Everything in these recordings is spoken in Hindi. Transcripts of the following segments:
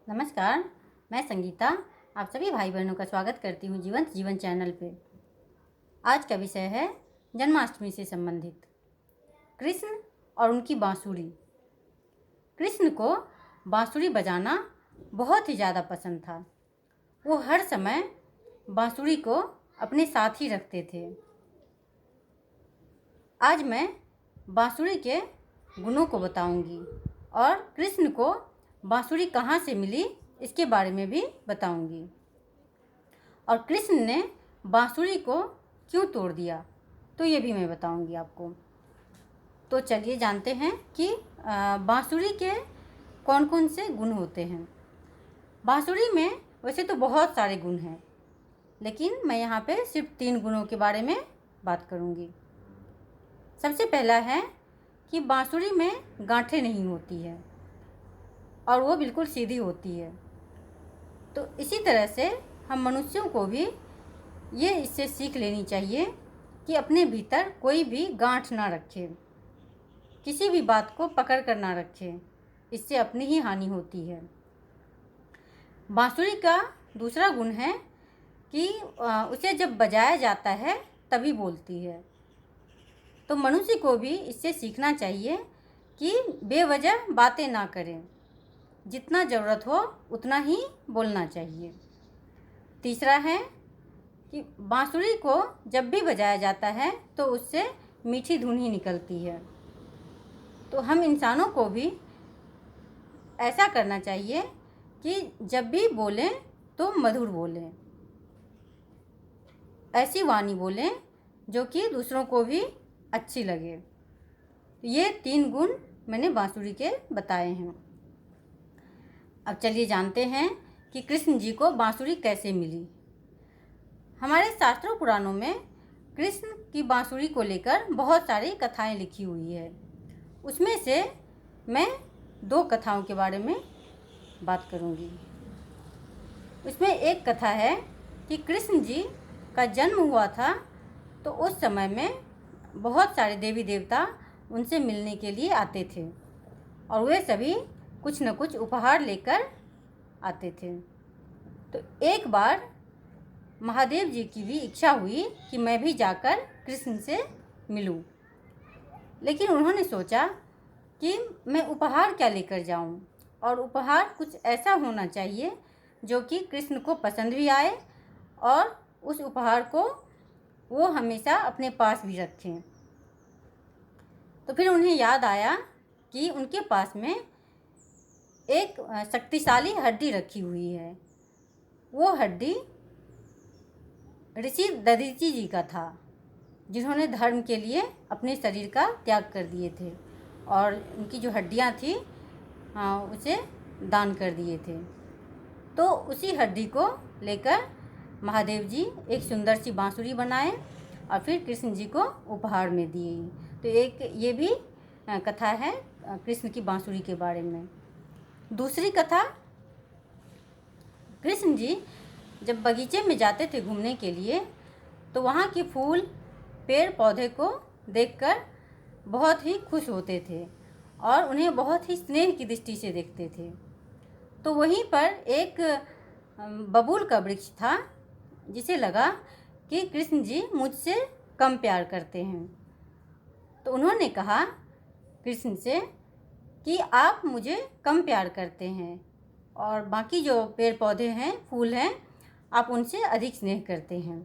नमस्कार, मैं संगीता आप सभी भाई बहनों का स्वागत करती हूँ जीवंत जीवन चैनल पे। आज का विषय है जन्माष्टमी से संबंधित कृष्ण और उनकी बांसुरी। कृष्ण को बांसुरी बजाना बहुत ही ज़्यादा पसंद था। वो हर समय बांसुरी को अपने साथ ही रखते थे। आज मैं बांसुरी के गुणों को बताऊंगी और कृष्ण को बांसुरी कहाँ से मिली इसके बारे में भी बताऊंगी, और कृष्ण ने बांसुरी को क्यों तोड़ दिया तो ये भी मैं बताऊंगी आपको। तो चलिए जानते हैं कि बांसुरी के कौन कौन से गुण होते हैं। बांसुरी में वैसे तो बहुत सारे गुण हैं, लेकिन मैं यहाँ पे सिर्फ 3 गुणों के बारे में बात करूँगी। सबसे पहला है कि बांसुरी में गांठें नहीं होती है और वो बिल्कुल सीधी होती है। तो इसी तरह से हम मनुष्यों को भी ये इससे सीख लेनी चाहिए कि अपने भीतर कोई भी गांठ ना रखे, किसी भी बात को पकड़ कर ना रखे, इससे अपनी ही हानि होती है। बांसुरी का दूसरा गुण है कि उसे जब बजाया जाता है तभी बोलती है। तो मनुष्य को भी इससे सीखना चाहिए कि बेवजह बातें ना करें, जितना ज़रूरत हो उतना ही बोलना चाहिए। तीसरा है कि बांसुरी को जब भी बजाया जाता है तो उससे मीठी धुन ही निकलती है। तो हम इंसानों को भी ऐसा करना चाहिए कि जब भी बोलें तो मधुर बोलें, ऐसी वाणी बोलें जो कि दूसरों को भी अच्छी लगे। ये 3 गुण मैंने बांसुरी के बताए हैं। अब चलिए जानते हैं कि कृष्ण जी को बांसुरी कैसे मिली। हमारे शास्त्रों पुराणों में कृष्ण की बांसुरी को लेकर बहुत सारी कथाएं लिखी हुई है। उसमें से मैं 2 कथाओं के बारे में बात करूंगी। उसमें एक कथा है कि कृष्ण जी का जन्म हुआ था तो उस समय में बहुत सारे देवी देवता उनसे मिलने के लिए आते थे और वे सभी कुछ न कुछ उपहार लेकर आते थे। तो एक बार महादेव जी की भी इच्छा हुई कि मैं भी जाकर कृष्ण से मिलूं, लेकिन उन्होंने सोचा कि मैं उपहार क्या लेकर जाऊं, और उपहार कुछ ऐसा होना चाहिए जो कि कृष्ण को पसंद भी आए और उस उपहार को वो हमेशा अपने पास भी रखें। तो फिर उन्हें याद आया कि उनके पास में एक शक्तिशाली हड्डी रखी हुई है। वो हड्डी ऋषि दधीचि जी का था, जिन्होंने धर्म के लिए अपने शरीर का त्याग कर दिए थे और उनकी जो हड्डियां थी उसे दान कर दिए थे। तो उसी हड्डी को लेकर महादेव जी एक सुंदर सी बांसुरी बनाए और फिर कृष्ण जी को उपहार में दिए। तो एक ये भी कथा है कृष्ण की बांसुरी के बारे में। दूसरी कथा, कृष्ण जी जब बगीचे में जाते थे घूमने के लिए तो वहाँ के फूल पेड़ पौधे को देखकर बहुत ही खुश होते थे और उन्हें बहुत ही स्नेह की दृष्टि से देखते थे। तो वहीं पर एक बबूल का वृक्ष था, जिसे लगा कि कृष्ण जी मुझसे कम प्यार करते हैं। तो उन्होंने कहा कृष्ण से कि आप मुझे कम प्यार करते हैं और बाकी जो पेड़ पौधे हैं फूल हैं आप उनसे अधिक स्नेह करते हैं।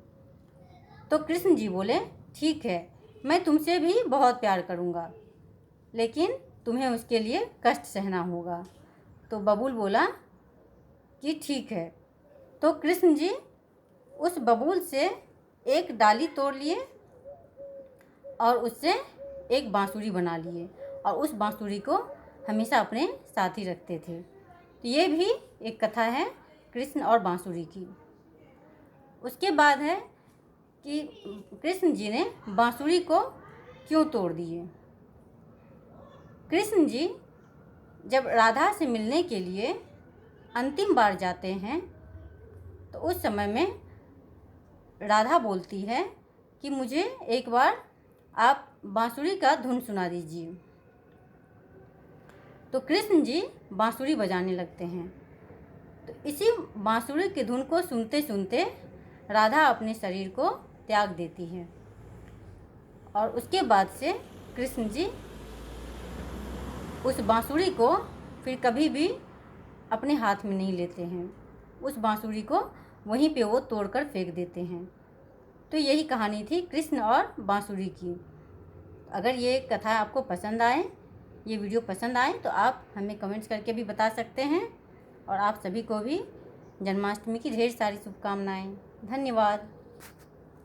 तो कृष्ण जी बोले ठीक है, मैं तुमसे भी बहुत प्यार करूँगा, लेकिन तुम्हें उसके लिए कष्ट सहना होगा। तो बबूल बोला कि ठीक है। तो कृष्ण जी उस बबूल से एक डाली तोड़ लिए और उससे एक बांसुरी बना लिए और उस बांसुरी को हमेशा अपने साथ ही रखते थे। तो ये भी एक कथा है कृष्ण और बांसुरी की। उसके बाद है कि कृष्ण जी ने बांसुरी को क्यों तोड़ दिए। कृष्ण जी जब राधा से मिलने के लिए अंतिम बार जाते हैं तो उस समय में राधा बोलती है कि मुझे एक बार आप बांसुरी का धुन सुना दीजिए। तो कृष्ण जी बांसुरी बजाने लगते हैं तो इसी बांसुरी की धुन को सुनते सुनते राधा अपने शरीर को त्याग देती है और उसके बाद से कृष्ण जी उस बांसुरी को फिर कभी भी अपने हाथ में नहीं लेते हैं। उस बांसुरी को वहीं पे वो तोड़कर फेंक देते हैं। तो यही कहानी थी कृष्ण और बांसुरी की। अगर ये कथा आपको पसंद आए, ये वीडियो पसंद आए तो आप हमें कमेंट्स करके भी बता सकते हैं। और आप सभी को भी जन्माष्टमी की ढेर सारी शुभकामनाएं। धन्यवाद।